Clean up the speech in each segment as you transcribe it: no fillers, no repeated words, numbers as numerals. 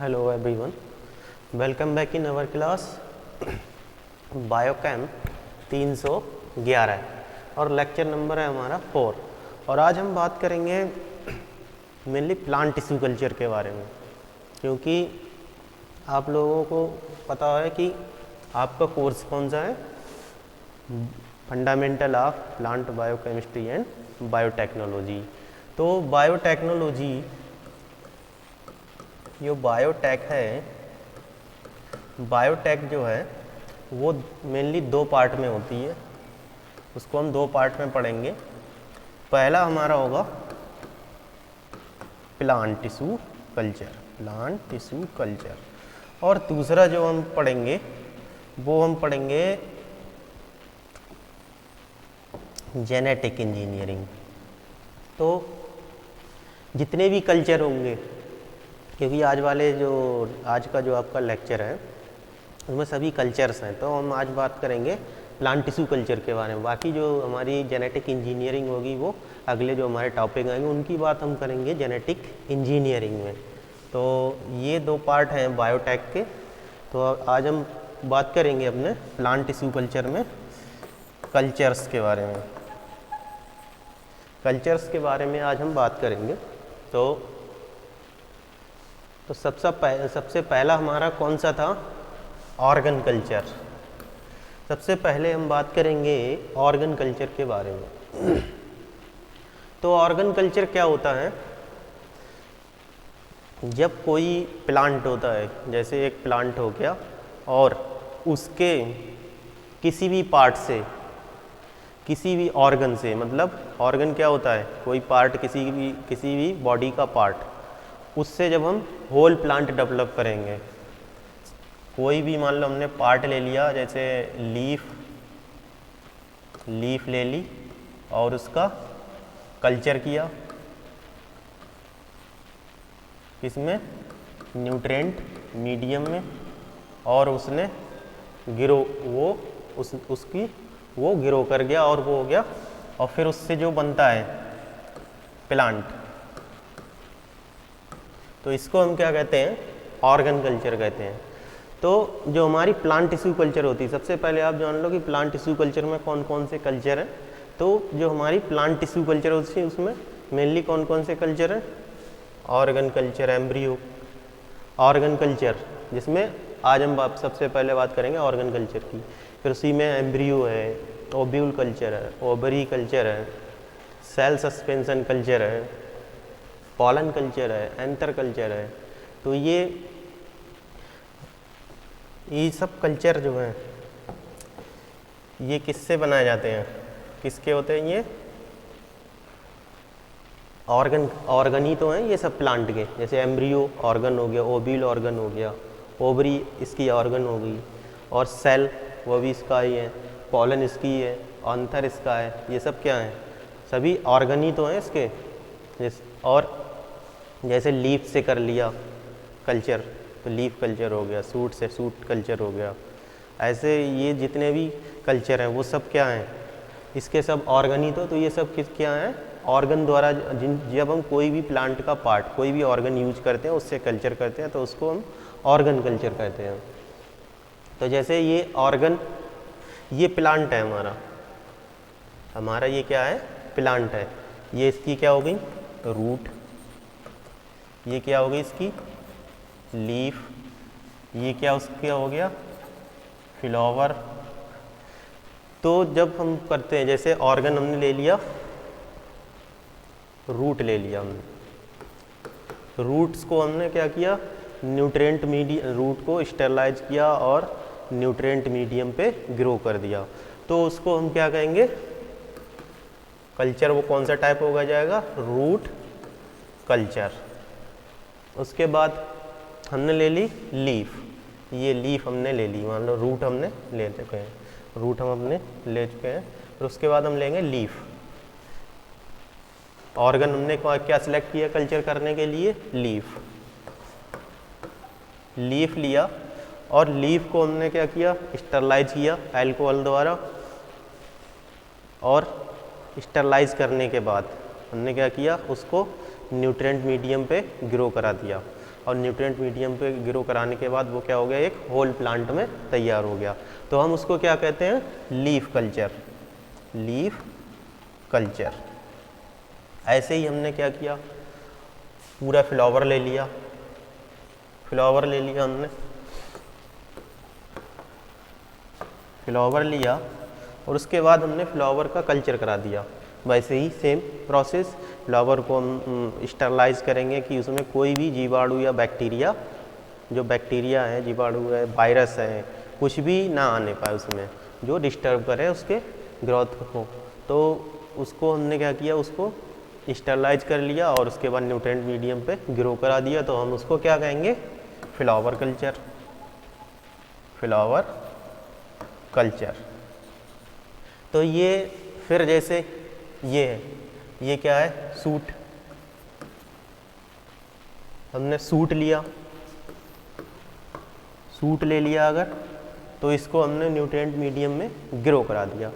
Hello everyone, welcome back in our class biochem 311 और lecture number है हमारा 4। और आज हम बात करेंगे मेनली प्लांट टिश्यू कल्चर के बारे में, क्योंकि आप लोगों को पता है कि आपका कोर्स कौन सा है, fundamental of plant biochemistry and biotechnology. तो बायोटेक्नोलॉजी जो बायोटेक है, बायोटेक जो है वो मेनली दो पार्ट में होती है। उसको हम दो पार्ट में पढ़ेंगे। पहला हमारा होगा plant tissue culture, plant tissue culture, और दूसरा जो हम पढ़ेंगे वो हम पढ़ेंगे जेनेटिक इंजीनियरिंग। तो जितने भी कल्चर होंगे, क्योंकि आज का जो आपका लेक्चर है उसमें सभी कल्चर्स हैं, तो हम आज बात करेंगे प्लांट टिश्यू कल्चर के बारे में। बाकी जो हमारी जेनेटिक इंजीनियरिंग होगी वो अगले जो हमारे टॉपिक आएंगे उनकी बात हम करेंगे जेनेटिक इंजीनियरिंग में। तो ये दो पार्ट हैं बायोटेक के। तो आज हम बात करेंगे अपने प्लांट टिश्यू कल्चर में कल्चर्स के बारे में। कल्चर्स के बारे में आज हम बात करेंगे। तो सबसे पहला हमारा कौन सा था, ऑर्गन कल्चर। सबसे पहले हम बात करेंगे ऑर्गन कल्चर के बारे में। तो ऑर्गन कल्चर क्या होता है, जब कोई प्लांट होता है, जैसे एक प्लांट हो गया और उसके किसी भी पार्ट से, किसी भी ऑर्गन से, मतलब ऑर्गन क्या होता है, कोई पार्ट, किसी भी बॉडी का पार्ट, उससे जब हम होल प्लांट डेवलप करेंगे, कोई भी मान लो हमने पार्ट ले लिया, जैसे लीफ ले ली और उसका कल्चर किया, किसमें, न्यूट्रिएंट मीडियम में, और उसने वो ग्रो कर गया और वो हो गया, और फिर उससे जो बनता है प्लांट, तो इसको हम क्या कहते हैं, ऑर्गन कल्चर कहते हैं। तो जो हमारी प्लांट टिश्यू कल्चर होती है, सबसे पहले आप जान लो कि प्लांट टिश्यू कल्चर में कौन कौन से कल्चर हैं। तो जो हमारी प्लांट टिश्यू कल्चर होती है उसमें मेनली कौन कौन से कल्चर हैं, organ culture, embryo, organ culture, जिसमें आज हम सबसे पहले बात करेंगे ऑर्गन कल्चर की। फिर उसी में एम्ब्रियो है, ओव्यूल कल्चर है, ओवरी कल्चर है, सेल सस्पेंशन कल्चर है, पॉलन कल्चर है, एंथर कल्चर है। तो ये सब कल्चर जो हैं ये किससे बनाए जाते हैं, किसके होते हैं, ये ऑर्गन ही तो हैं ये सब प्लांट के। जैसे एम्ब्रियो ऑर्गन हो गया, ओव्यूल ऑर्गन हो गया, ओवरी इसकी ऑर्गन हो गई, और सेल वो भी इसका ही है, पॉलन इसकी है, एंथर इसका है। ये सब क्या है, सभी ऑर्गन ही तो हैं इसके। और जैसे लीफ से कर लिया कल्चर तो लीफ कल्चर हो गया, सूट से सूट कल्चर हो गया। ऐसे ये जितने भी कल्चर हैं वो सब क्या हैं, इसके सब ऑर्गन ही तो ये सब क्या हैं, ऑर्गन द्वारा जब हम कोई भी प्लांट का पार्ट, कोई भी ऑर्गन यूज करते हैं, उससे कल्चर करते हैं, तो उसको हम ऑर्गन कल्चर कहते हैं। तो जैसे ये ऑर्गन, ये प्लांट है हमारा ये क्या है, प्लांट है। ये इसकी क्या हो गई, रूट, ये क्या हो गई इसकी लीफ, ये क्या उसका हो गया फ्लावर। तो जब हम करते हैं, जैसे ऑर्गन हमने ले लिया, रूट ले लिया हमने, रूट्स को हमने क्या किया, न्यूट्रिएंट मीडियम, रूट को स्टेरलाइज किया और न्यूट्रिएंट मीडियम पे ग्रो कर दिया। तो उसको हम क्या कहेंगे, कल्चर, वो कौन सा टाइप होगा जाएगा, रूट कल्चर। उसके बाद हमने ले ली लीफ, ये लीफ हमने ले ली, मान लो रूट हमने ले चुके हैं, रूट हम अपने ले चुके हैं। फिर उसके बाद हम लेंगे लीफ। ऑर्गन हमने क्या सिलेक्ट किया कल्चर करने के लिए, लीफ लिया, और लीफ को हमने क्या किया, स्टरलाइज किया अल्कोहल द्वारा, और स्टरलाइज करने के बाद हमने क्या किया, उसको न्यूट्रिएंट मीडियम पे ग्रो करा दिया। और न्यूट्रिएंट मीडियम पे ग्रो कराने के बाद वो क्या हो गया, एक होल प्लांट में तैयार हो गया। तो हम उसको क्या कहते हैं, लीफ कल्चर। Leaf culture. ऐसे ही हमने क्या किया, पूरा फ्लावर ले लिया, फ्लावर ले लिया हमने, फ्लावर लिया और उसके बाद हमने फ्लावर का कल्चर करा दिया। वैसे ही सेम प्रोसेस, फ्लावर को हम स्टरलाइज करेंगे कि उसमें कोई भी जीवाणु या बैक्टीरिया, जो बैक्टीरिया है, जीवाणु है, वायरस है, कुछ भी ना आने पाए उसमें जो डिस्टर्ब करे उसके ग्रोथ को। तो उसको हमने क्या किया, उसको स्टरलाइज कर लिया और उसके बाद न्यूट्रिएंट मीडियम पे ग्रो करा दिया। तो हम उसको क्या कहेंगे, फ्लावर कल्चर। Flower culture. तो ये फिर जैसे ये है, ये क्या है, सूट। हमने सूट लिया, सूट ले लिया अगर, तो इसको हमने न्यूट्रिएंट मीडियम में ग्रो करा दिया।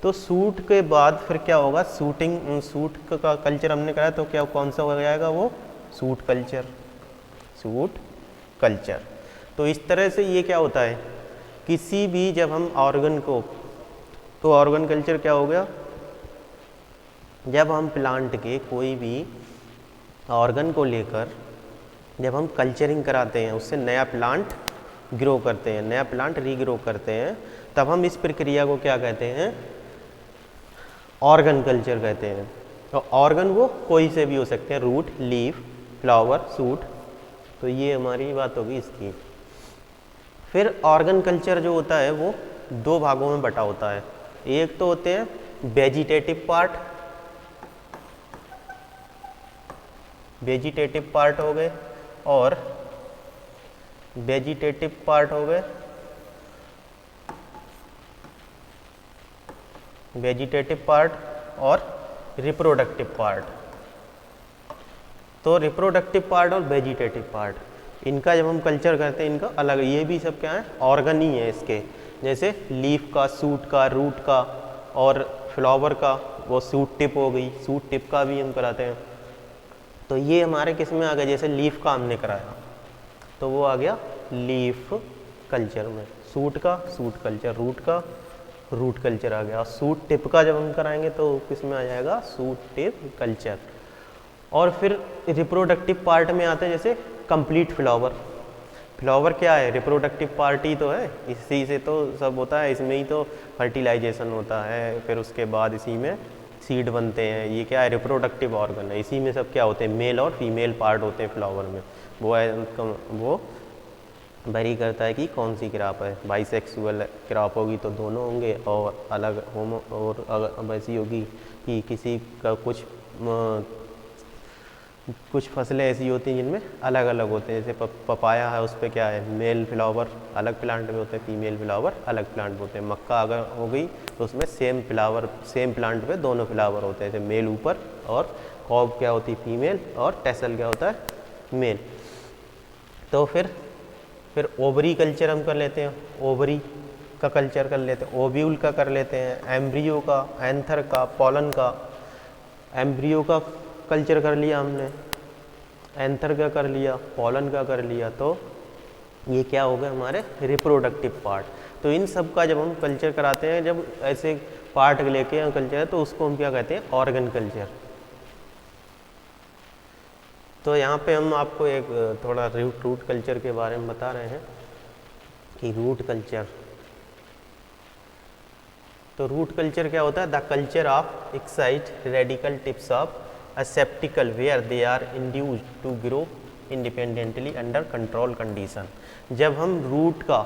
तो सूट के बाद फिर क्या होगा, सूट का कल्चर हमने कराया, तो क्या कौन सा हो जाएगा, वो सूट कल्चर। Suit culture. तो इस तरह से ये क्या होता है, किसी भी जब हम ऑर्गन को, तो ऑर्गन कल्चर क्या हो गया, जब हम प्लांट के कोई भी ऑर्गन को लेकर जब हम कल्चरिंग कराते हैं, उससे नया प्लांट ग्रो करते हैं, नया प्लांट रीग्रो करते हैं, तब हम इस प्रक्रिया को क्या कहते हैं, ऑर्गन कल्चर कहते हैं। तो ऑर्गन वो कोई से भी हो सकते हैं, रूट, लीफ, फ्लावर, सूट। तो ये हमारी बात होगी इसकी। फिर ऑर्गन कल्चर जो होता है वो दो भागों में बटा होता है। एक तो होते हैं वेजिटेटिव पार्ट, वेजिटेटिव पार्ट हो गए, और वेजिटेटिव पार्ट हो गए, वेजिटेटिव पार्ट और रिप्रोडक्टिव पार्ट। तो रिप्रोडक्टिव पार्ट और वेजिटेटिव पार्ट, इनका जब हम कल्चर करते हैं, इनका अलग, ये भी सब क्या है, ऑर्गन ही है इसके। जैसे लीफ का, सूट का, रूट का, और फ्लावर का वो सूट टिप हो गई, सूट टिप का भी हम कराते हैं। तो ये हमारे किस में आ गया, जैसे लीफ का हमने कराया तो वो आ गया लीफ कल्चर में, सूट का सूट कल्चर, रूट का रूट कल्चर आ गया। सूट टिप का जब हम कराएंगे तो किस में आ जाएगा, सूट टिप कल्चर। और फिर रिप्रोडक्टिव पार्ट में आते हैं, जैसे कंप्लीट फ्लावर। फ्लावर क्या है, रिप्रोडक्टिव पार्ट ही तो है, इसी से तो सब होता है, इसमें ही तो फर्टिलाइजेशन होता है, फिर उसके बाद इसी में सीड बनते हैं। ये क्या है, रिप्रोडक्टिव ऑर्गन है, इसी में सब क्या होते हैं, मेल और फीमेल पार्ट होते हैं फ्लावर में। वो है, वो वेरी करता है कि कौन सी क्रॉप है, बाइसेक्सुअल क्रॉप होगी तो दोनों होंगे, और अलग होमो, और अगर वैसी होगी कि किसी का कुछ फसलें ऐसी होती हैं जिनमें अलग अलग होते हैं। जैसे पपाया है, उस पर क्या है, मेल फ्लावर अलग प्लांट में होते हैं, फीमेल फ्लावर अलग प्लांट में होते हैं। मक्का अगर हो गई तो उसमें सेम फ्लावर, सेम प्लांट पे दोनों फ्लावर होते हैं, जैसे मेल ऊपर, और कॉब क्या होती है, फीमेल, और टेसल क्या होता है, मेल। तो फिर ओवरी कल्चर हम कर लेते हैं, ओवरी का कल्चर कर लेते हैं, ओव्यूल का कर लेते हैं, एम्ब्रियो का, एंथर का, पॉलन का। एम्ब्रियो का कल्चर कर लिया हमने, एंथर का कर लिया, पॉलन का कर लिया। तो ये क्या हो गया, हमारे रिप्रोडक्टिव पार्ट। तो इन सब का जब हम कल्चर कराते हैं, जब ऐसे पार्ट लेके हम कल्चर, तो उसको हम क्या कहते हैं, ऑर्गन कल्चर। तो यहाँ पे हम आपको एक थोड़ा रूट कल्चर के बारे में बता रहे हैं कि रूट कल्चर, तो रूट कल्चर क्या होता है, the culture of excite radical tips of aseptical where they are induced to grow independently under control condition। जब हम रूट का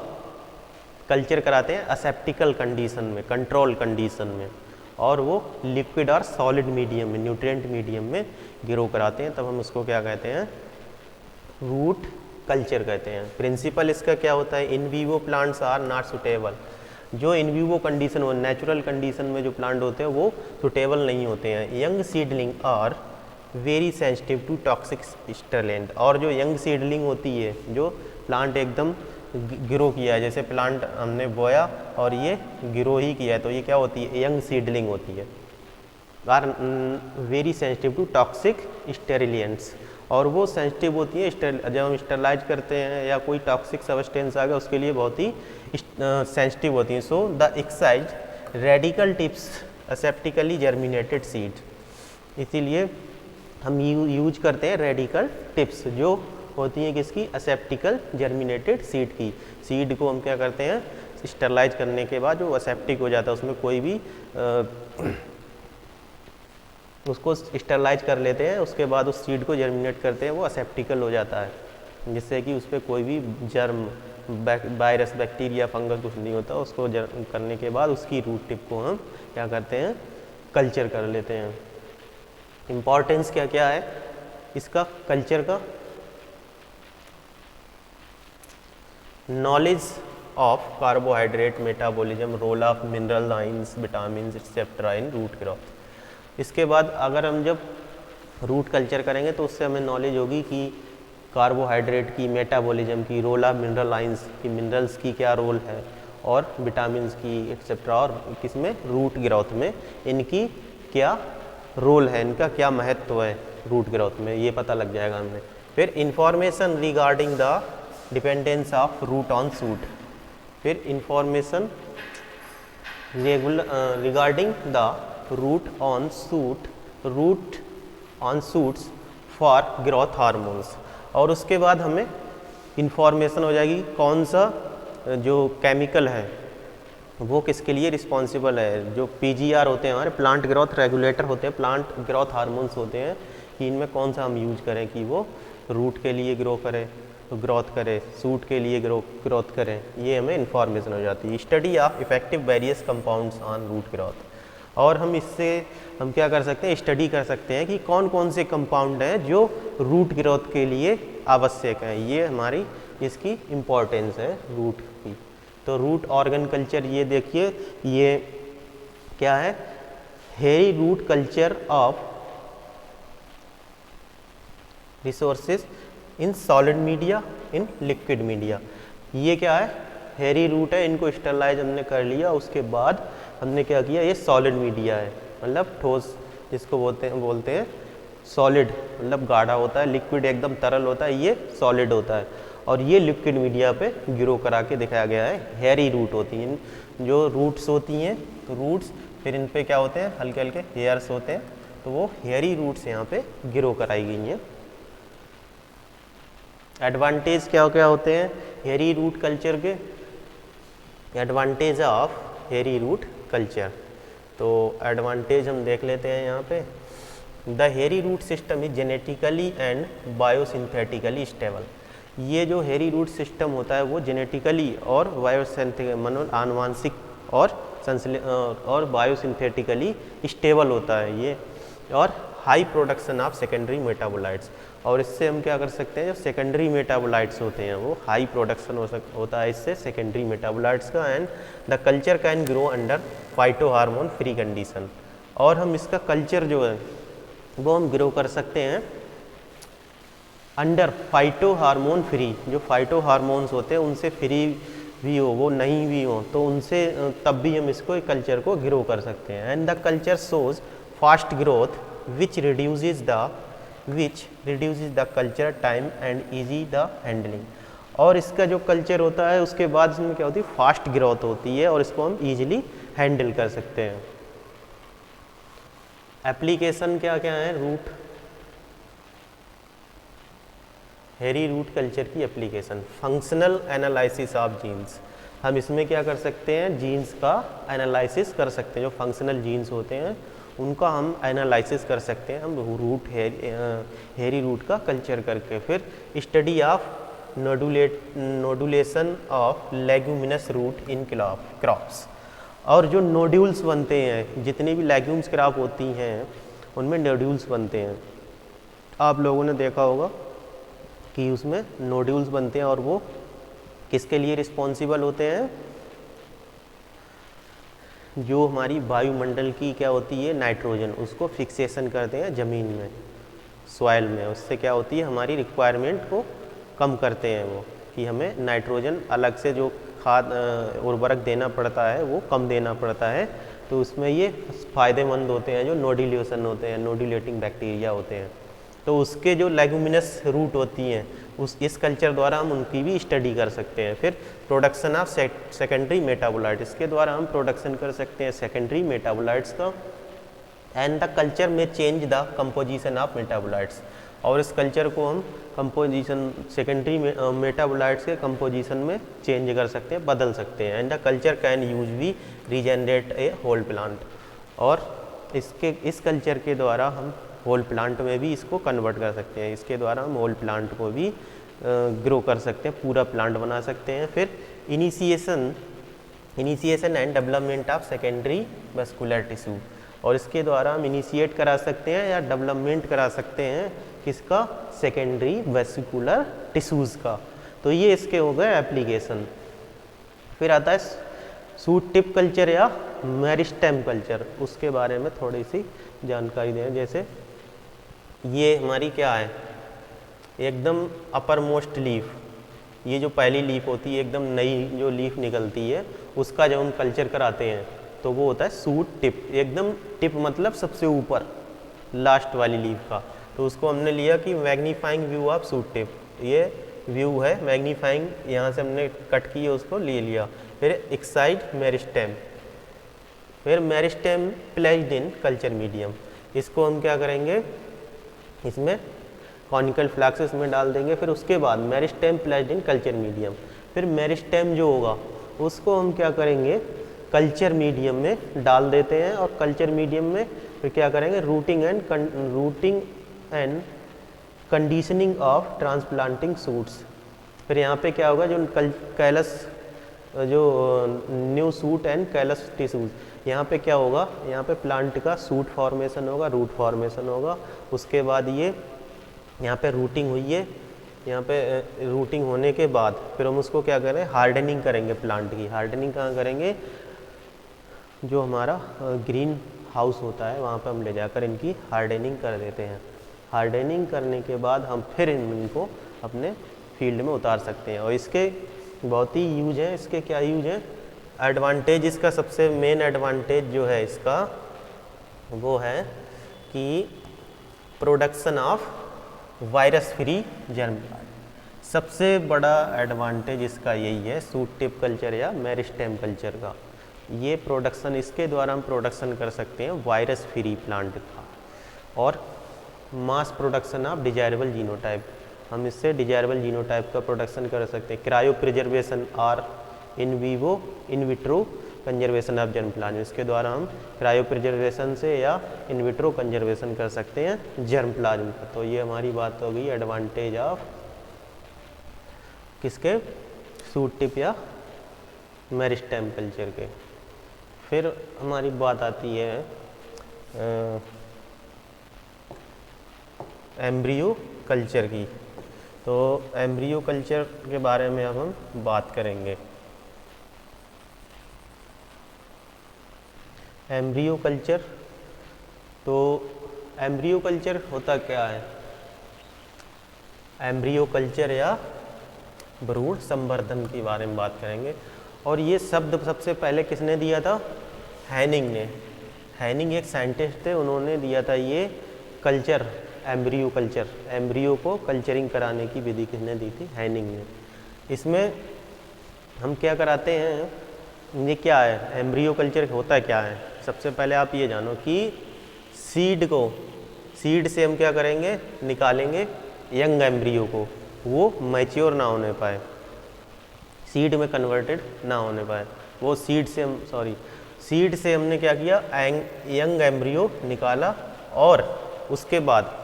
कल्चर कराते हैं असेप्टिकल कंडीशन में, कंट्रोल कंडीशन में, और वो लिक्विड और सॉलिड मीडियम में, न्यूट्रिएंट मीडियम में ग्रो कराते हैं, तब हम उसको क्या कहते हैं, रूट कल्चर कहते हैं। प्रिंसिपल इसका क्या होता है, in vivo plants are not suitable. जो इन वीवो कंडीशन हो, नेचुरल कंडीशन में जो प्लांट होते हैं वो सुटेबल नहीं होते हैं। Young seedling are very sensitive to toxic sterilant. और जो यंग सीडलिंग होती है, जो प्लांट एकदम ग्रो किया है, जैसे प्लांट हमने बोया और ये ग्रो ही किया है, तो ये क्या होती है, यंग सीडलिंग होती है, are very sensitive to toxic sterilants. और वो सेंसिटिव होती है जब हम स्टरलाइज करते हैं या कोई टॉक्सिक सब्सटेंस आ गया उसके लिए बहुत ही सेंसिटिव होती हैं। So the excise radical tips aseptically germinated seed, इसीलिए हम यूज करते हैं रेडिकल टिप्स जो होती हैं किसकी, असेप्टिकल जर्मिनेटेड सीड की। सीड को हम क्या करते हैं, स्टरलाइज करने के बाद जो असेप्टिक हो जाता है उसमें कोई भी उसको स्टरलाइज कर लेते हैं, उसके बाद उस सीड को जर्मिनेट करते हैं, वो असेप्टिकल हो जाता है, जिससे कि उस पर कोई भी जर्म, वायरस, बैक्टीरिया, फंगस कुछ नहीं होता। उसको करने के बाद उसकी रूट टिप को हम क्या करते हैं, कल्चर कर लेते हैं। इम्पॉर्टेंस क्या क्या है इसका कल्चर का, knowledge of carbohydrate metabolism, role of mineral ions, vitamin etcetera in root growth. इसके बाद अगर हम जब रूट कल्चर करेंगे तो उससे हमें नॉलेज होगी कि कार्बोहाइड्रेट की, मेटाबॉलिज्म की, रोल ऑफ मिनरल आइंस की, मिनरल्स की क्या रोल है, और विटामिन की एक्सेट्रा, और किसमें, रूट ग्रोथ में इनकी क्या रोल है, इनका क्या महत्व है रूट ग्रोथ में, ये पता लग जाएगा हमें। फिर information regarding the dependence of root on shoot, फिर information regarding the root on shoots for growth hormones, और उसके बाद हमें इंफॉर्मेशन हो जाएगी कौन सा जो केमिकल है वो किसके लिए रिस्पॉन्सिबल है। जो पीजीआर होते हैं हमारे प्लांट ग्रोथ रेगुलेटर होते हैं, प्लांट ग्रोथ हार्मोन्स होते हैं, कि इनमें कौन सा हम यूज करें कि वो रूट के लिए ग्रोथ करे, सूट के लिए ग्रोथ करें, ये हमें इन्फॉर्मेशन हो जाती है। Study of effective various compounds on root growth, और हम इससे हम क्या कर सकते हैं, स्टडी कर सकते हैं कि कौन कौन से कंपाउंड हैं जो रूट ग्रोथ के लिए आवश्यक हैं। ये हमारी इसकी इम्पोर्टेंस है रूट की। तो रूट ऑर्गन कल्चर, ये देखिए ये क्या है, hairy root culture of resources in solid media, in liquid media. ये क्या है, हेरी रूट है, इनको स्टरलाइज हमने कर लिया, उसके बाद हमने क्या किया, ये सॉलिड मीडिया है, मतलब ठोस जिसको बोलते हैं सॉलिड, मतलब गाढ़ा होता है, लिक्विड एकदम तरल होता है, ये सॉलिड होता है, और ये लिक्विड मीडिया पे ग्रो करा के दिखाया गया है। हेरी रूट होती हैं जो रूट्स होती हैं, तो रूट्स फिर इन पे क्या होते हैं, हल्के हल्के हेयर्स होते हैं, तो वो हेयरी रूट्स यहाँ पे ग्रो कराई गई हैं। एडवांटेज क्या क्या होते हैं हेरी रूट कल्चर के, advantage of hairy root culture, तो एडवांटेज हम देख लेते हैं यहाँ पे। The hairy root system is genetically and biosynthetically stable. ये जो हेरी रूट सिस्टम होता है वो जेनेटिकली और मतलब आनुवांशिक और बायोसिंथेटिकली स्टेबल होता है ये, और high production of secondary metabolites, और इससे हम क्या कर सकते हैं, जो सेकेंडरी मेटाबोलाइट्स होते हैं वो हाई प्रोडक्शन होता है इससे सेकेंडरी मेटाबोलाइट्स का। And the culture can grow under phyto hormone free condition, और हम इसका कल्चर जो है वो हम ग्रो कर सकते हैं अंडर फाइटो हार्मोन फ्री, जो फाइटो हार्मोन्स होते हैं उनसे फ्री भी हो, वो नहीं भी हो, तो उनसे तब भी हम इसको कल्चर को ग्रो कर सकते हैं। And the culture shows fast growth which reduces the culture time and easy the handling, और इसका जो कल्चर होता है उसके बाद इसमें क्या होती है, फास्ट ग्रोथ होती है, और इसको हम इजीली हैंडल कर सकते हैं। एप्लीकेशन क्या क्या है रूट हेरी रूट कल्चर की application, functional analysis of genes, हम इसमें क्या कर सकते हैं, जीन्स का एनालिसिस कर सकते हैं, जो फंक्शनल जीन्स होते हैं उनका हम एनालिसिस कर सकते हैं हम हेरी रूट का कल्चर करके। फिर study of nodulation of leguminous root in crops, और जो नोड्यूल्स बनते हैं, जितनी भी लेग्यूम्स क्रॉप होती हैं उनमें नोड्यूल्स बनते हैं, आप लोगों ने देखा होगा कि उसमें नोड्यूल्स बनते हैं, और वो किसके लिए रिस्पॉन्सिबल होते हैं, जो हमारी वायुमंडल की क्या होती है, नाइट्रोजन, उसको फिक्सेशन करते हैं ज़मीन में, सॉइल में, उससे क्या होती है, हमारी रिक्वायरमेंट को कम करते हैं वो, कि हमें नाइट्रोजन अलग से जो खाद उर्वरक देना पड़ता है वो कम देना पड़ता है, तो उसमें ये फ़ायदेमंद होते हैं जो नोड्यूलेशन होते हैं, नोड्यूलेटिंग बैक्टीरिया होते हैं। तो उसके जो लेगुमिनस रूट होती हैं इस कल्चर द्वारा हम उनकी भी स्टडी कर सकते हैं। फिर प्रोडक्शन ऑफ सेकेंडरी मेटाबोलाइट, इसके द्वारा हम प्रोडक्शन कर सकते हैं सेकेंडरी मेटाबोलाइट्स का। एंड द कल्चर में change the composition of metabolites, और इस कल्चर को हम कंपोजिशन सेकेंडरी मेटाबोलाइट्स के कंपोजिशन में चेंज कर सकते हैं, बदल सकते हैं। And the culture can use भी रीजेनरेट ए होल प्लांट, और इस कल्चर के द्वारा हम होल प्लांट में भी इसको कन्वर्ट कर सकते हैं। इसके द्वारा हम होल प्लांट को भी ग्रो कर सकते हैं, पूरा प्लांट बना सकते हैं। फिर initiation and development of secondary vascular tissue, और इसके द्वारा हम इनिशिएट करा सकते हैं या डेवलपमेंट करा सकते हैं किसका, सेकेंडरी वेस्कुलर टिश्यूज़ का। तो ये इसके हो गए एप्लीकेशन। फिर आता है सूट टिप कल्चर या मेरिस्टेम कल्चर, उसके बारे में थोड़ी सी जानकारी दें। जैसे ये हमारी क्या है, एकदम अपर मोस्ट लीफ, ये जो पहली लीफ होती है एकदम नई जो लीफ निकलती है उसका जब हम कल्चर कराते हैं तो वो होता है सूट टिप, एकदम टिप मतलब सबसे ऊपर लास्ट वाली लीफ का। तो उसको हमने लिया कि magnifying view of suit tip, ये व्यू है मैग्नीफाइंग, यहाँ से हमने कट किया उसको ले लिया। फिर एक्साइड मेरिस्टेम, फिर meristem placed in culture medium, इसको हम क्या करेंगे, इसमें कॉनिकल फ्लैक्स में डाल देंगे। फिर उसके बाद meristem placed in culture medium, फिर मेरिस्टेम जो होगा उसको हम क्या करेंगे, कल्चर मीडियम में डाल देते हैं। और कल्चर मीडियम में फिर क्या करेंगे, routing and conditioning of transplanting suits. फिर यहाँ पे क्या होगा, जो कैलस जो new suit and callus tissues, यहाँ पे क्या होगा, यहाँ पे प्लांट का सूट फॉर्मेशन होगा, रूट फॉर्मेशन होगा। उसके बाद ये यहाँ पे रूटिंग हुई है, यहाँ पे रूटिंग होने के बाद फिर हम उसको क्या करें, हार्डनिंग करेंगे प्लांट की। हार्डनिंग कहाँ करेंगे, जो हमारा ग्रीन हाउस होता है वहाँ पे हम ले जाकर इनकी हार्डनिंग कर देते हैं। हार्डनिंग करने के बाद हम फिर इनको अपने फील्ड में उतार सकते हैं। और इसके बहुत ही यूज है, इसके क्या यूज है, एडवांटेज, इसका सबसे मेन एडवांटेज जो है इसका वो है कि production of virus free germ plant. सबसे बड़ा एडवांटेज इसका यही है सूट टिप कल्चर या मेरिस्टेम कल्चर का, ये प्रोडक्शन, इसके द्वारा हम प्रोडक्शन कर सकते हैं वायरस फ्री प्लांट का। और mass production of desirable genotype, हम इससे डिजायरेबल जीनोटाइप का प्रोडक्शन कर सकते हैं। क्रायो प्रिजर्वेशन और in vivo in vitro conservation of germ plasm, इसके द्वारा हम क्रायो प्रिजर्वेशन से या इन विट्रो कंजर्वेशन कर सकते हैं जर्म प्लाज्म का। तो ये हमारी बात हो गई एडवांटेज ऑफ किसके, सूट टिप या मेरिस्टेम कल्चर के। फिर हमारी बात आती है एम्ब्रियो कल्चर की। तो एम्ब्रियो कल्चर के बारे में अब हम बात करेंगे। एम्ब्रियो कल्चर, तो एम्ब्रियो कल्चर होता क्या है, एम्ब्रियो कल्चर या भ्रूण संवर्धन के बारे में बात करेंगे। और ये शब्द सबसे पहले किसने दिया था, हैनिंग ने। हैनिंग एक साइंटिस्ट थे, उन्होंने दिया था ये कल्चर, एम्ब्रियो कल्चर, एम्ब्रियो को कल्चरिंग कराने की विधि किसने दी थी, हैनिंग ने। इसमें हम क्या कराते हैं, ये क्या है, एम्ब्रियो कल्चर होता क्या है। सबसे पहले आप ये जानो कि सीड से हम क्या करेंगे, निकालेंगे यंग एम्ब्रियो को, वो मैच्योर ना होने पाए, सीड में कन्वर्टेड ना होने पाए, वो सीड से हमने क्या किया, यंग एम्ब्रियो निकाला। और उसके बाद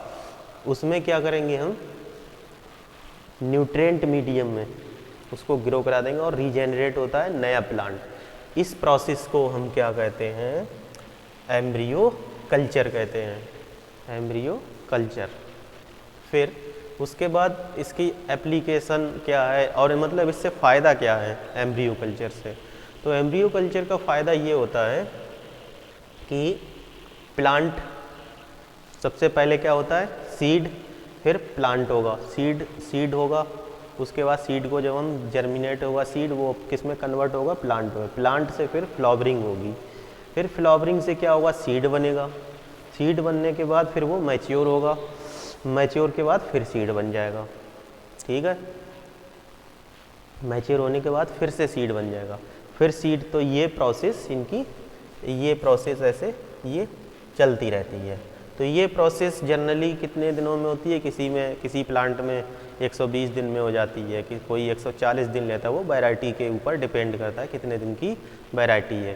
उसमें क्या करेंगे, हम न्यूट्रिएंट मीडियम में उसको ग्रो करा देंगे और रीजेनरेट होता है नया प्लांट। इस प्रोसेस को हम क्या कहते हैं, एम्ब्रियो कल्चर कहते हैं, एम्ब्रियो कल्चर। फिर उसके बाद इसकी एप्लीकेशन क्या है और मतलब इससे फ़ायदा क्या है एम्ब्रियो कल्चर से। तो एम्ब्रियो कल्चर का फ़ायदा ये होता है कि प्लांट, सबसे पहले क्या होता है, सीड, फिर प्लांट होगा, सीड होगा, उसके बाद सीड को जब हम जर्मिनेट होगा सीड, वो किस में कन्वर्ट होगा, प्लांट में, प्लांट से फिर फ्लावरिंग होगी, फिर फ्लावरिंग से क्या होगा, सीड बनेगा, सीड बनने के बाद फिर वो मैच्योर होगा, मैच्योर के बाद फिर सीड बन जाएगा। ठीक है, मैच्योर होने के बाद फिर से सीड बन जाएगा, फिर सीड। तो ये प्रोसेस इनकी, ये प्रोसेस ऐसे ये चलती रहती है। तो ये प्रोसेस जनरली कितने दिनों में होती है? किसी प्लांट में 120 दिन में हो जाती है, कि कोई 140 दिन लेता है। वो वैरायटी के ऊपर डिपेंड करता है कितने दिन की वैरायटी है।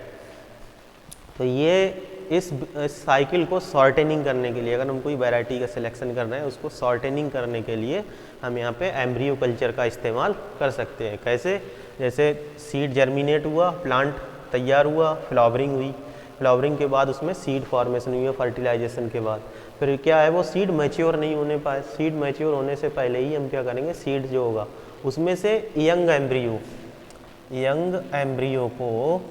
तो ये इस साइकिल को शॉर्टनिंग करने के लिए, अगर हम कोई वैरायटी का सिलेक्शन कर रहे हैं, उसको शॉर्टनिंग करने के लिए हम यहाँ पे एम्ब्रियो कल्चर का इस्तेमाल कर सकते हैं। कैसे? जैसे सीड जर्मिनेट हुआ, प्लांट तैयार हुआ, फ्लावरिंग हुई, फ्लावरिंग के बाद उसमें सीड फॉर्मेशन हुई है फर्टिलाइजेशन के बाद, फिर क्या है वो सीड मैच्योर नहीं होने पाए। सीड मैच्योर होने से पहले ही हम क्या करेंगे, सीड जो होगा उसमें से यंग एम्ब्रियो को,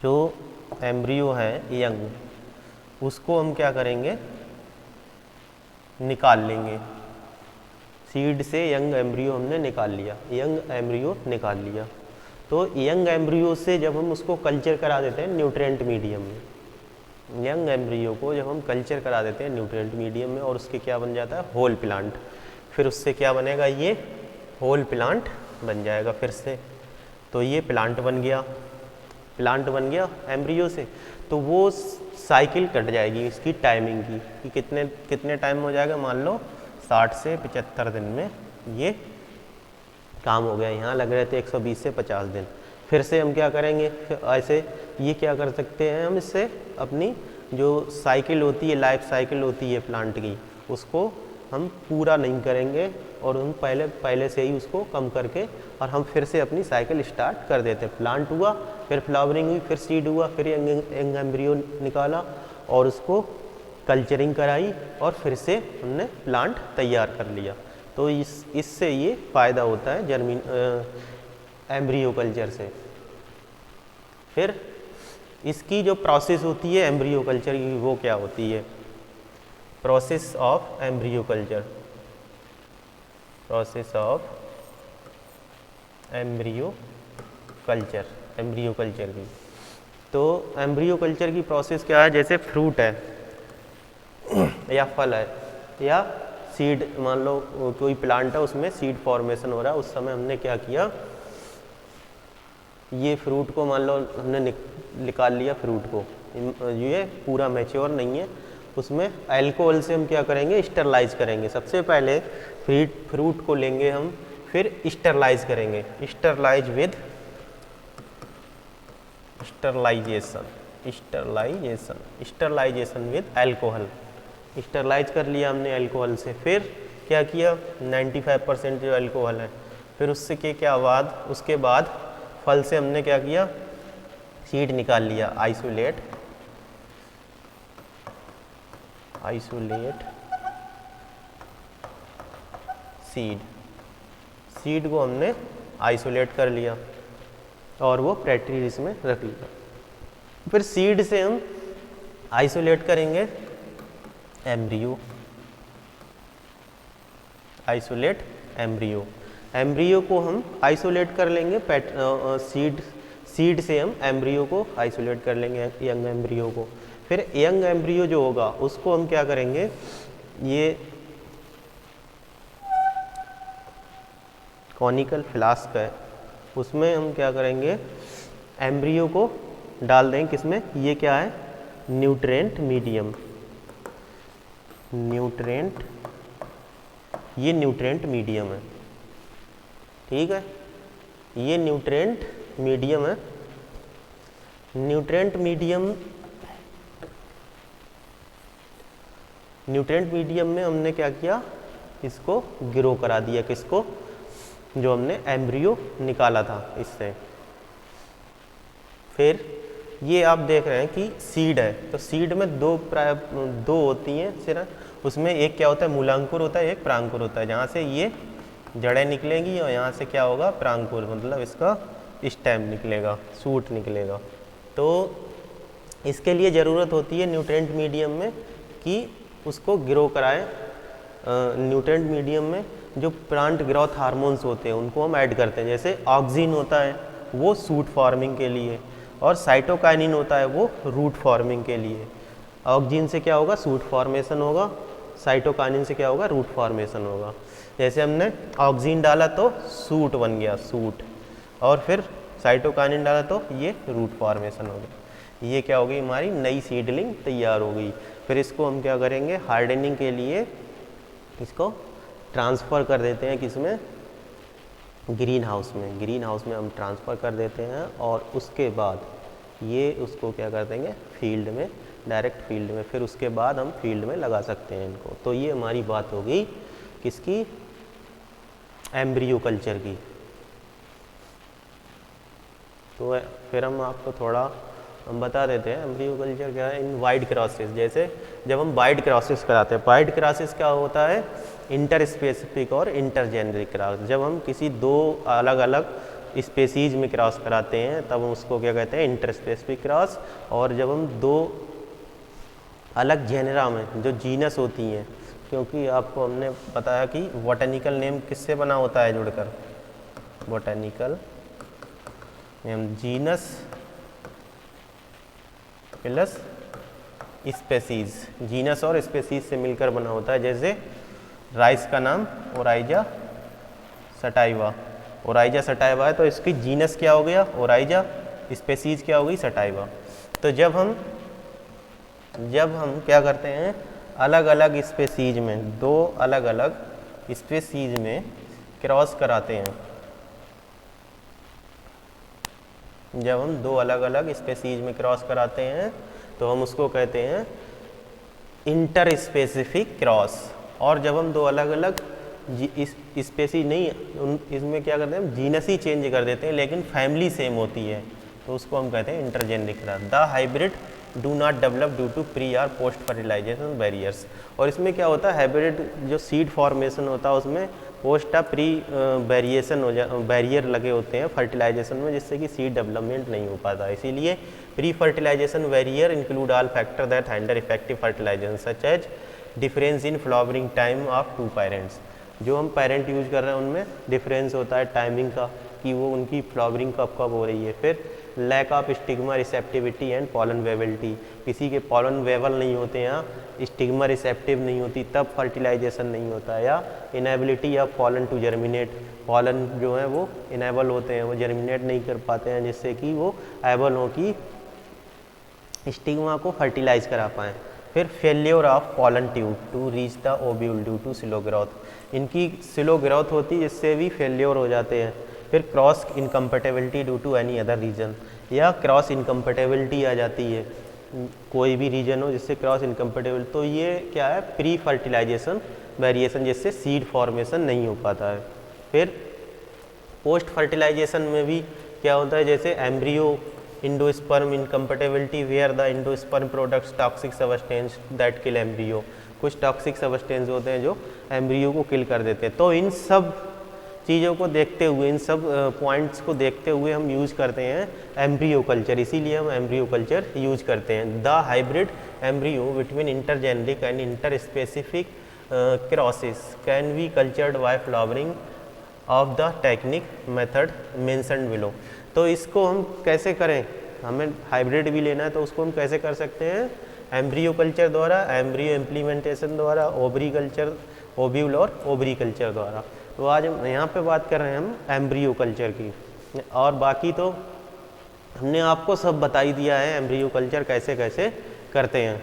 जो एम्ब्रियो है यंग, उसको हम क्या करेंगे, निकाल लेंगे। सीड से यंग एम्ब्रियो हमने निकाल लिया, यंग एम्ब्रियो निकाल लिया। तो यंग एम्ब्रियो से जब हम उसको कल्चर करा देते हैं न्यूट्रिएंट मीडियम में, यंग एम्ब्रियो को जब हम कल्चर करा देते हैं न्यूट्रिएंट मीडियम में, और उसके क्या बन जाता है, होल प्लांट। फिर उससे क्या बनेगा, ये होल प्लांट बन जाएगा फिर से। तो ये प्लांट बन गया एम्ब्रियो से। तो वो साइकिल कट जाएगी इसकी टाइमिंग की, कि कितने टाइम हो जाएगा, मान लो 60 से 75 दिन में ये काम हो गया। यहाँ लग रहे थे 120 से 50 दिन। फिर से हम क्या करेंगे, ऐसे ये क्या कर सकते हैं हम, इससे अपनी जो साइकिल होती है, लाइफ साइकिल होती है प्लांट की, उसको हम पूरा नहीं करेंगे, और हम पहले से ही उसको कम करके और हम फिर से अपनी साइकिल स्टार्ट कर देते हैं। प्लांट हुआ, फिर फ्लावरिंग हुई, फिर सीड हुआ, फिर यंग एम्ब्रियो निकाला और उसको कल्चरिंग कराई, और फिर से हमने प्लांट तैयार कर लिया। तो इससे ये फ़ायदा होता है एम्ब्रियो कल्चर से। फिर इसकी जो प्रोसेस होती है एम्ब्रियो कल्चर की, वो क्या होती है, process of embryo culture, process of embryo culture की। तो एम्ब्रियो कल्चर की प्रोसेस क्या है, जैसे फ्रूट है या फल है या सीड, मान लो कोई प्लांट है उसमें सीड फॉर्मेशन हो रहा है, उस समय हमने क्या किया, ये फ्रूट को मान लो हमने निकाल लिया, फ्रूट को, ये पूरा मैच्योर नहीं है, उसमें अल्कोहल से हम क्या करेंगे, स्टरलाइज करेंगे। सबसे पहले फ्रूट को लेंगे हम, फिर स्टरलाइज करेंगे, स्टरलाइजेशन विद अल्कोहल। स्टरलाइज कर लिया हमने अल्कोहल से, फिर क्या किया, 95% जो अल्कोहल है, फिर उसके बाद फल से हमने क्या किया, सीड निकाल लिया, आइसोलेट सीड को हमने आइसोलेट कर लिया और वो पेट्री डिश में रख लिया। फिर सीड से हम आइसोलेट करेंगे एम्ब्रियो को हम आइसोलेट कर लेंगे, सीड से हम एम्ब्रियो को आइसोलेट कर लेंगे, यंग एम्ब्रियो को। फिर यंग एम्ब्रियो जो होगा उसको हम क्या करेंगे, ये कॉनिकल फ्लास्क है, उसमें हम क्या करेंगे, एम्ब्रियो को डाल देंगे, किसमें, ये क्या है, न्यूट्रिएंट मीडियम, ये न्यूट्रिएंट मीडियम है। ठीक है, ये न्यूट्रिएंट मीडियम है। न्यूट्रिएंट मीडियम में हमने क्या किया, इसको ग्रो करा दिया, किसको, जो हमने एम्ब्रियो निकाला था इससे। फिर ये आप देख रहे हैं कि सीड है, तो सीड में दो होती हैं सिर्फ, उसमें एक क्या होता है, मूलांकुर होता है, एक प्रांकुर होता है, जहाँ से ये जड़ें निकलेंगी और यहाँ से क्या होगा, प्रांकुर, मतलब इसका स्टेम निकलेगा, सूट निकलेगा। तो इसके लिए ज़रूरत होती है न्यूट्रिएंट मीडियम में कि उसको ग्रो कराएं। न्यूट्रिएंट मीडियम में जो प्लांट ग्रोथ हार्मोन्स होते हैं उनको हम ऐड करते हैं, जैसे ऑक्सिन होता है वो सूट फॉर्मिंग के लिए, और साइटोकाइनिन होता है वो रूट फॉर्मिंग के लिए। ऑक्सिन से क्या होगा, सूट फॉर्मेशन होगा, साइटोकाइनिन से क्या होगा, रूट फॉर्मेशन होगा। जैसे हमने ऑक्सीन डाला तो सूट बन गया, सूट, और फिर साइटोकाइनिन डाला तो ये रूट फॉर्मेशन हो गया। ये क्या हो गई, हमारी नई सीडलिंग तैयार हो गई। फिर इसको हम क्या करेंगे, हार्डनिंग के लिए इसको ट्रांसफ़र कर देते हैं किसमें, ग्रीन हाउस में। ग्रीन हाउस में हम ट्रांसफ़र कर देते हैं और उसके बाद ये उसको क्या कर देंगे, फील्ड में, डायरेक्ट फील्ड में। फिर उसके बाद हम फील्ड में लगा सकते हैं इनको। तो ये हमारी बात हो गई किसकी, एम्ब्रियो कल्चर की। तो फिर हम आपको थोड़ा हम बता देते हैं एम्ब्रियो कल्चर क्या है इन वाइड क्रॉसेस। जैसे जब हम वाइड क्रॉसेस कराते हैं, वाइड क्रॉसेस क्या होता है, इंटर स्पेसिफिक और इंटरजेनरिक क्रॉस। जब हम किसी दो अलग अलग स्पेसीज में क्रॉस कराते हैं तब हम उसको क्या कहते हैं, इंटर स्पेसिफिक क्रॉस। और जब हम दो अलग जेनरा में, जो जीनस होती हैं, क्योंकि आपको हमने बताया कि बॉटेनिकल नेम किससे बना होता है जुड़कर, botanical name genus plus species, genus और स्पेसीज से मिलकर बना होता है। जैसे राइस का नाम ओराइजा सटाइवा, ओराइजा सटाइवा है तो इसकी जीनस क्या हो गया, ओराइजा, स्पेसीज क्या हो गई, सटाइवा। तो जब हम क्या करते हैं, अलग अलग स्पेसीज में, दो अलग अलग स्पेसीज में क्रॉस कराते हैं, जब हम दो अलग अलग स्पेसीज में क्रॉस कराते हैं तो हम उसको कहते हैं इंटर स्पेसिफिक क्रॉस। और जब हम दो अलग अलग स्पेसीज नहीं, इसमें क्या करते हैं, हम जीनस ही चेंज कर देते हैं लेकिन फैमिली सेम होती है, तो उसको हम कहते हैं intergeneric cross. The hybrid do not develop due to pre और पोस्ट फर्टिलाइजेशन बैरियर्स। और इसमें क्या होता है, हाइब्रिड जो सीड फॉर्मेशन होता है उसमें पोस्ट प्री बैरिएशन बैरियर लगे होते हैं फर्टिलाइजेशन में, जिससे कि सीड डेवलपमेंट नहीं हो पाता। इसीलिए pre fertilization barrier include all factor that handle effective fertilization such as difference in flowering time of two parents. जो हम पेरेंट यूज कर रहे हैं उनमें डिफरेंस होता है टाइमिंग का, कि वो उनकी फ्लावरिंग कब कब हो रही है। फिर lack of stigma receptivity and pollen viability, किसी के पॉलन वेबल नहीं होते हैं, स्टिग्मा रिसेप्टिव नहीं होती तब फर्टिलाइजेशन नहीं होता है। या inability of pollen to germinate, pollen जो है वो इनेबल होते हैं, वो जर्मिनेट नहीं कर पाते हैं जिससे कि वो एबल हो कि स्टिग्मा को फर्टिलाइज करा पाएँ। फिर failure of pollen tube to reach the ovule due to slow growth, इनकी स्लो ग्रोथ होती है जिससे भी फेल्योर हो जाते हैं। फिर cross incompatibility due to any other reason, या क्रॉस इनकम्पेटेबिलिटी आ जाती है, कोई भी रीजन हो जिससे क्रॉस इनकम्पेटेबल, तो ये क्या है, प्री फर्टिलाइजेशन वेरिएशन, जिससे सीड फॉर्मेशन नहीं हो पाता है। फिर पोस्ट फर्टिलाइजेशन में भी क्या होता है, जैसे embryo endosperm incompatibility where the endosperm products toxic substance that kill embryo, कुछ टॉक्सिक सब्सटेंस होते हैं जो एम्ब्रियो को किल कर देते हैं। तो इन सब चीज़ों को देखते हुए, इन सब पॉइंट्स को देखते हुए हम यूज़ करते हैं एम्ब्रियो कल्चर, इसीलिए हम एम्ब्रियो कल्चर यूज करते हैं। The hybrid embryo between intergeneric and interspecific crosses can be cultured by flowering of the technique method mentioned below. तो इसको हम कैसे करें, हमें हाइब्रिड भी लेना है तो उसको हम कैसे कर सकते हैं, एम्ब्रियो कल्चर द्वारा, एम्ब्रियो इम्प्लीमेंटेशन द्वारा, ओवरी कल्चर, ओव्यूल और ओवरी कल्चर द्वारा। तो आज हम यहाँ पे बात कर रहे हैं हम एम्ब्रियो कल्चर की, और बाकी तो हमने आपको सब बता ही दिया है एम्ब्रियो कल्चर कैसे कैसे करते हैं।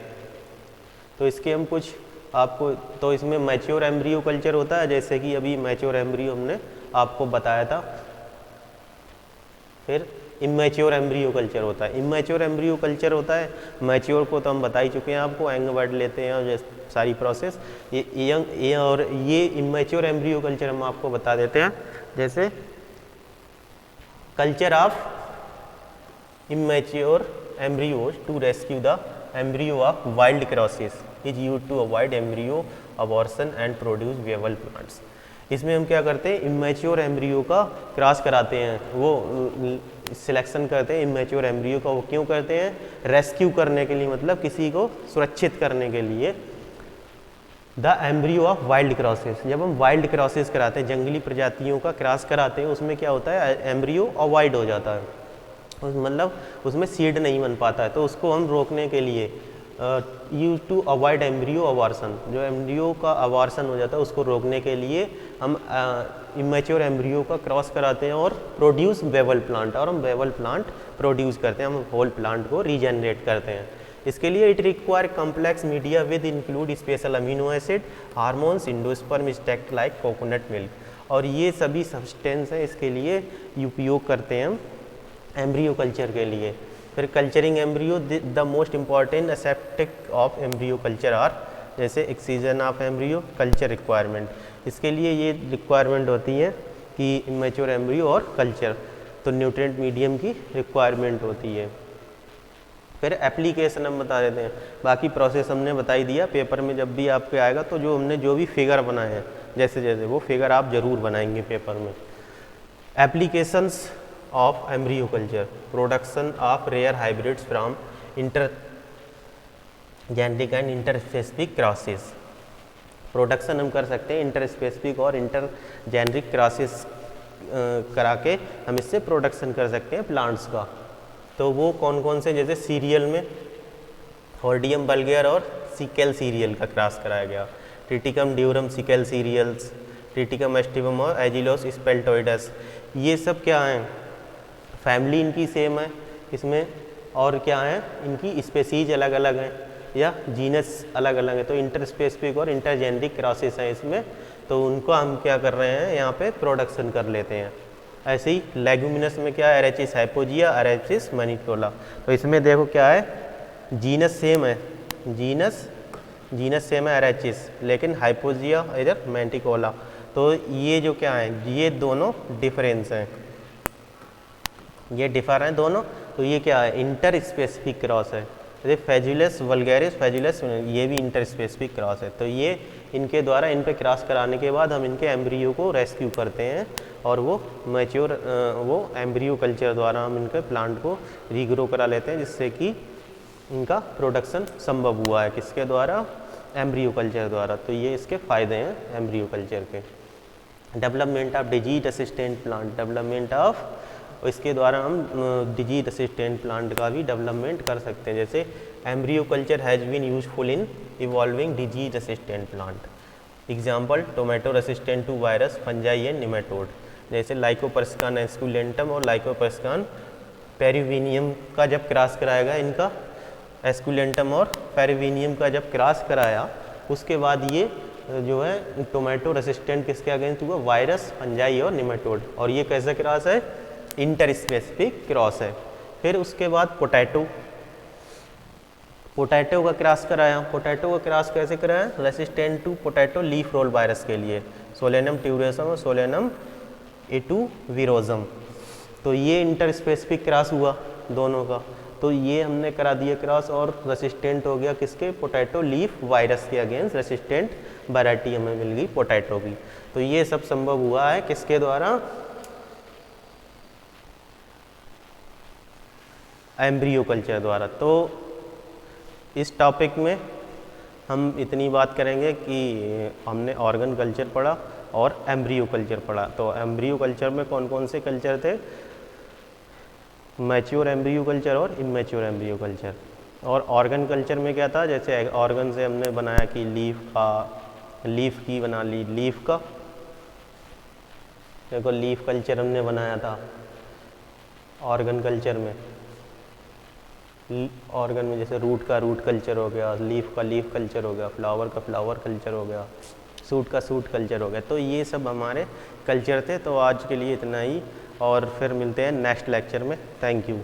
तो इसके हम कुछ आपको, तो इसमें मैच्योर एम्ब्रियो कल्चर होता है, जैसे कि अभी मैच्योर एम्ब्रियो हमने आपको बताया था। फिर इमेच्योर एम्ब्रियो कल्चर होता है। इमेच्योर एम्ब्रियो कल्चर होता है, मैच्योर को तो हम बता ही चुके हैं आपको, एंग वर्ड लेते हैं और सारी प्रोसेस। ये और ये इमेच्योर एम्ब्रियो कल्चर हम आपको बता देते हैं, जैसे culture of immature embryos to rescue the embryo of wild crosses is used to avoid embryo abortion and produce viable plants. इसमें हम क्या करते हैं, इमेच्योर एम्ब्रियो का क्रॉस कराते हैं, वो सिलेक्शन करते हैं इमेच्योर एम्ब्रियो का। वो क्यों करते हैं, रेस्क्यू करने के लिए, मतलब किसी को सुरक्षित करने के लिए। The embryo of wild crosses, जब हम वाइल्ड क्रॉसेस कराते हैं, जंगली प्रजातियों का क्रॉस कराते हैं, उसमें क्या होता है, एम्ब्रियो अवॉइड हो जाता है, मतलब उसमें सीड नहीं बन पाता है। तो उसको हम रोकने के लिए यूज टू अवॉइड एम्ब्रियो अवार्सन, जो एम्ब्रियो का अवार्सन हो जाता है उसको रोकने के लिए हम इमेच्योर एम्ब्रियो का क्रॉस कराते हैं और प्रोड्यूस वेवल प्लांट, और हम वेवल प्लांट प्रोड्यूस करते हैं, हम होल प्लांट को रीजनरेट करते हैं। इसके लिए it require complex media with include special amino acid, hormones, endosperm extract like coconut milk, और ये सभी सब्सटेंस हैं इसके लिए उपयोग करते हैं हम एम्ब्रियो कल्चर के लिए। फिर culturing embryo, the most important aseptic of embryo culture are, जैसे excision of embryo culture requirement, इसके लिए ये रिक्वायरमेंट होती है कि इमेच्योर एम्ब्रियो और कल्चर, तो न्यूट्रिएंट मीडियम की रिक्वायरमेंट होती है। फिर एप्लीकेशन हम बता देते हैं, बाकी प्रोसेस हमने बता ही दिया, पेपर में जब भी आपके आएगा तो जो हमने जो भी फिगर बनाए हैं जैसे जैसे वो फिगर आप ज़रूर बनाएंगे पेपर में। Applications of embryo culture, production of rare hybrids from inter genetic and interspecific crosses, production हम कर सकते हैं इंटर स्पेसिफिक और इंटर जेनेरिक क्रॉसेस करा के हम इससे प्रोडक्शन कर सकते हैं प्लांट्स का। तो वो कौन कौन से, जैसे सीरियल में हॉर्डियम बल्गेर और सिकेल सीरियल का क्रॉस कराया गया, Triticum durum Secale cereale, Triticum aestivum और एजिलोस स्पेल्टोइडस, ये सब क्या हैं, फैमिली इनकी सेम है इसमें, और क्या है इनकी स्पेसीज अलग अलग हैं या जीनस अलग अलग है, तो इंटर स्पेसिफिक और इंटरजेनेरिक क्रॉसेस हैं इसमें, तो उनको हम क्या कर रहे हैं यहाँ पे प्रोडक्शन कर लेते हैं। ऐसे ही लेगुमिनस में क्या है, एरेचिस हाइपोजिया, एरेचिस मैनिटोला, तो इसमें देखो क्या है, जीनस सेम है, जीनस सेम है एरेचिस, लेकिन हाइपोजिया इधर मैंटिकोला, तो ये जो क्या है, ये दोनों डिफरेंस हैं, ये डिफर हैं दोनों, तो ये क्या है, इंटर स्पेसिफिक क्रॉस है। जैसे फेजुलस वल्गैरिस, फेजुलस ये भी इंटर स्पेसिफिक क्रॉस है, तो ये इनके द्वारा इन पे क्रॉस कराने के बाद हम इनके एम्ब्रियो को रेस्क्यू करते हैं और वो मैच्योर वो एम्ब्रियो कल्चर द्वारा हम इनके प्लांट को रीग्रो करा लेते हैं, जिससे कि इनका प्रोडक्शन संभव हुआ है, किसके द्वारा, एम्ब्रियो कल्चर द्वारा। तो ये इसके फ़ायदे हैं एम्ब्रियो कल्चर के। Development of disease assistant plant, development of, इसके द्वारा हम डिजीज असिस्टेंट प्लांट का भी डेवलपमेंट कर सकते हैं, जैसे embryo culture has been useful in evolving disease assistant plant, example tomato resistant to virus, fungi and nematode, जैसे लाइकोपर्सिकान एस्कुलेंटम और लाइकोपर्सिकान पेरिविनियम का जब क्रॉस कराएगा, इनका एस्कुलेंटम और पेरिविनियम का जब क्रॉस कराया, उसके बाद ये जो है टोमेटो रेसिस्टेंट किसके अगेंस्ट हुआ, वायरस, फंजाई और निमेटोड, और ये कैसा क्रॉस है, इंटर स्पेसिफिक क्रॉस है। फिर उसके बाद पोटैटो का क्रॉस कराया, पोटैटो का क्रॉस कैसे कराया, resistant to potato leaf roll virus के लिए, सोलेनम ट्यूरेसम और सोलेनम एटुविरोजम, तो ये इंटर स्पेसिफिक क्रॉस हुआ दोनों का, तो ये हमने करा दिया क्रॉस, और रेसिस्टेंट हो गया किसके, पोटैटो लीफ वायरस के अगेंस्ट रेसिस्टेंट वैरायटी हमें मिल गई पोटैटो की। तो ये सब संभव हुआ है किसके द्वारा, एम्ब्रियो कल्चर द्वारा। तो इस टॉपिक में हम इतनी बात करेंगे कि हमने ऑर्गन कल्चर पढ़ा और एम्ब्रियो कल्चर पढ़ा। तो एम्ब्रियो कल्चर में कौन कौन से कल्चर थे, मैच्योर एम्ब्रियो कल्चर और इमैच्योर एम्ब्रियो कल्चर। और ऑर्गन कल्चर में क्या था, जैसे ऑर्गन से हमने बनाया कि लीफ की बना ली, लीफ का देखो लीफ कल्चर हमने बनाया था ऑर्गन कल्चर में, ऑर्गन में जैसे रूट का रूट कल्चर हो गया, लीफ का लीफ कल्चर हो गया, फ्लावर का फ्लावर कल्चर हो गया, सूट का सूट कल्चर हो गया। तो ये सब हमारे कल्चर थे। तो आज के लिए इतना ही, और फिर मिलते हैं नेक्स्ट लेक्चर में। Thank you.